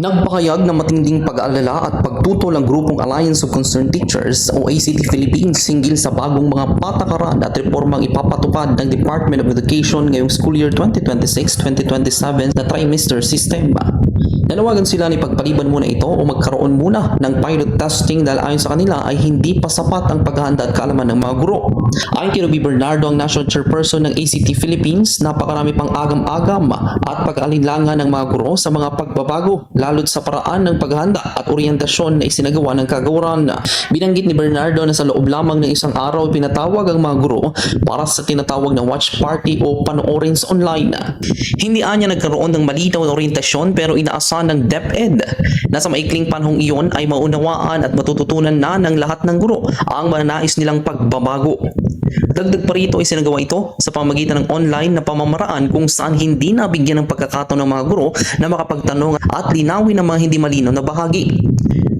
Nagpahayag ng matinding pag-aalala at pagtutol ang grupong Alliance of Concerned Teachers o ACT Philippines hinggil sa bagong mga patakaran at reformang ipapatupad ng Department of Education ngayong school year 2026-2027 na trimester system. Nanawagan sila ni pagpaliban muna ito o magkaroon muna ng pilot testing dahil ayon sa kanila ay hindi pa sapat ang paghahanda at kaalaman ng mga guro. Ayon kay Ruby Bernardo, ang National Chairperson ng ACT Philippines, napakarami pang agam-agam at pag-alinlangan ng mga guro sa mga pagbabago lalo't sa paraan ng paghahanda at oryentasyon na isinagawa ng kagawaran. Binanggit ni Bernardo na sa loob lamang ng isang araw pinatawag ang mga guro para sa tinatawag na watch party o panoorin sa online. Hindi anya nagkaroon ng malinaw na oryentasyon pero inaasahan ng DepEd na sa maikling panahong iyon ay maunawaan at matututunan na ng lahat ng guro ang mananais nilang pagbabago. Dagdag pa rito ay sinagawa ito sa pamamagitan ng online na pamamaraan kung saan hindi nabigyan ng pagkakataon ng mga guro na makapagtanong at linawin ang mga hindi malinaw na bahagi.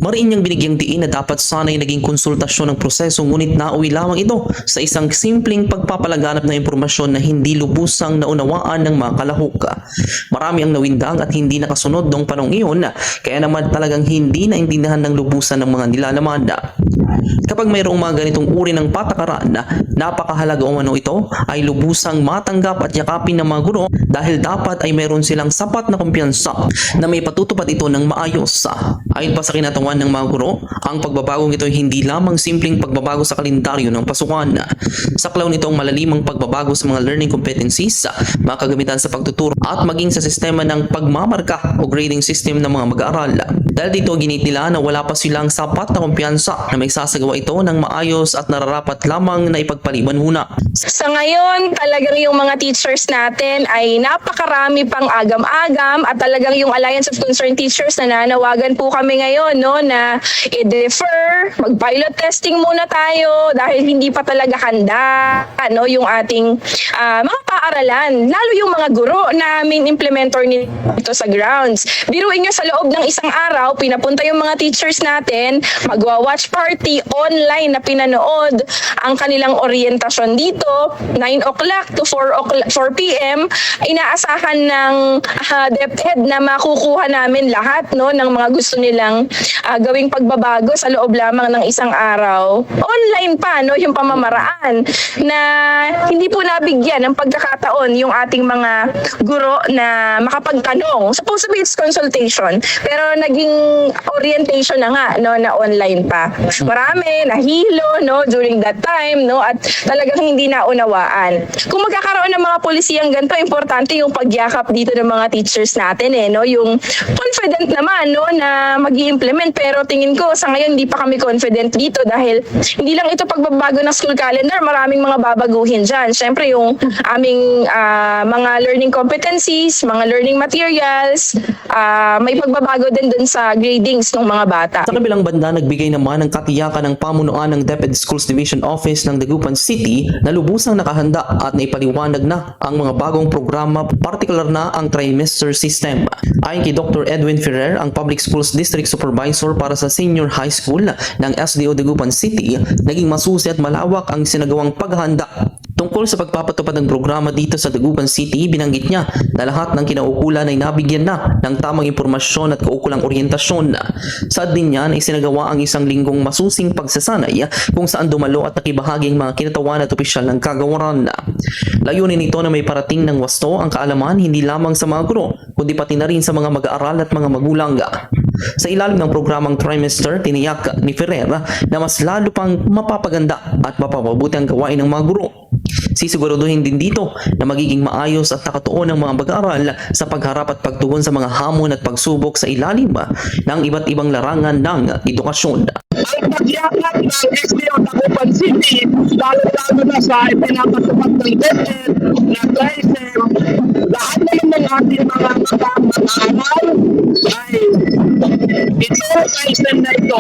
Mariin niyang binigyang diin na dapat sana'y naging konsultasyon ng proseso ngunit nauwi lamang ito sa isang simpleng pagpapalaganap ng impormasyon na hindi lubusang naunawaan ng mga kalahok. Marami ang nawindang at hindi nakasunod noong panong iyon kaya naman talagang hindi naintindihan ng lubusan ng mga nilalaman. Kapag mayroong mga ganitong uri ng patakaran, napakahalaga umano ito ay lubusang matanggap at yakapin ng mga guro dahil dapat ay mayroon silang sapat na kumpiyansa na may patutupad ito ng maayos. Ayon pa sa kinatawan ng mga guro, ang pagbabagong ito ay hindi lamang simpleng pagbabago sa kalendaryo ng pasukan. Saklaw nito ang malalimang pagbabago sa mga learning competencies, mga kagamitan sa pagtuturo at maging sa sistema ng pagmamarka o grading system ng mga mag-aaral. Dahil dito ginit nila na wala pa silang sapat na kumpiyansa na may sasagawa ito ng maayos at nararapat lamang na ipagpaliban muna. Sa ngayon, talagang yung mga teachers natin ay napakarami pang agam-agam at talagang yung Alliance of Concerned Teachers na nanawagan po kami ngayon na i-defer, mag-pilot testing muna tayo dahil hindi pa talaga handa yung ating mga paaralan, lalo yung mga guro namin implementor nito sa grounds. Biruin nyo sa loob ng isang araw, pinapunta yung mga teachers natin, magwa-watch party online na pinanood ang kanilang orientasyon dito, 9 o'clock to 4 p.m. Inaasahan ng DepEd na makukuha namin lahat ng mga gusto nilang gawing pagbabago sa loob lamang ng isang araw. Online pa yung pamamaraan na hindi po nabigyan ng pagkakataon yung ating mga guro na makapagtanong. Supposed to be it's consultation pero naging orientation na nga na online pa. Marami nahilo during that time at talagang hindi naunawaan. Kung magkakaroon ng mga polisiyang ganito, importante yung pagyakap dito ng mga teachers natin yung confident naman na mag-i-implement pero tingin ko sa ngayon hindi pa kami confident dito dahil hindi lang ito pagbabago ng school calendar, maraming mga babaguhin dyan. Siyempre yung aming mga learning competencies, mga learning materials, may pagbabago din dun sa gradings ng mga bata. Sa kabilang banda, nagbigay naman ng katiyakan ng pamunuan ng DepEd Schools Division Office ng Dagupan City na lubusang nakahanda at naipaliwanag na ang mga bagong programa, partikular na ang trimester system. Ayon kay Dr. Edwin Ferrer, ang Public Schools District Supervisor para sa Senior High School ng SDO Dagupan City, naging masusi at malawak ang sinagawang paghahanda. Tungkol sa pagpapatupad ng programa dito sa Dagupan City, binanggit niya na lahat ng kinaukulan ay nabigyan na ng tamang impormasyon at kaukulang oryentasyon. Saad din niyan ay sinagawa ang isang linggong masusing pagsasanay kung saan dumalo at nakibahagi ang mga kinatawan at opisyal ng kagawaran. Layunin nito na may parating ng wasto ang kaalaman hindi lamang sa mga guro, kundi pati na rin sa mga mag-aaral at mga magulang. Sa ilalim ng programang trimester, tiniyak ni Ferrer na mas lalo pang mapapaganda at mapapabuti ang gawain ng mga guro. Sisiguraduhin din dito na magiging maayos at nakatuon ang mga mag-aaral sa pagharap at pagtugon sa mga hamon at pagsubok sa ilalim ng iba't ibang larangan ng edukasyon. Ang pagyakap ng SDO Dagupan City, lalo na sa ipinapatupad ng DepEd na TRISEM, lahat naman ng ating mga mag-aaral ay ito TRISEM na ito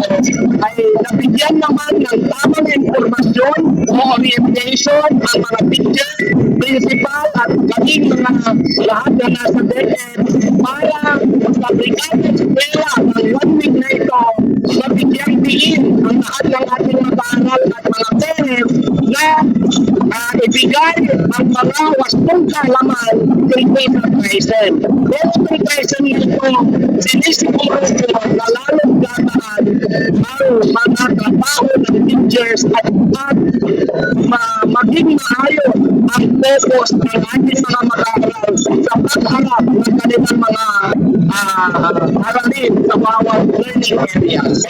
ay nabigyan naman ng tamang informasyon o orientation ang mga teacher, principal at kaming mga lahat na nasa DepEd para sa Brigada Eskwela ng 1 week na ito mabigyang diin ang lahat ng ating mag-aaral at mga parents na ibigay ang mga wastong kaalaman tungkol sa TRISEM. Pero itong TRISEM na ito, sinisiguro managers at maging maayos ang focus ng ating mga mag-aaral sa pag-harap ng kanilang mga aralin sa bawat learning areas.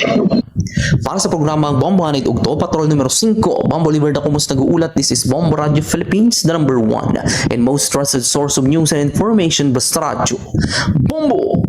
Para sa programang Bombo Hanay Ugto, Patrol numero 5, Bombo Liber na Kumus nag-uulat. This is Bombo Radio Philippines, the #1 and most trusted source of news and information, basta radyo. Bombo!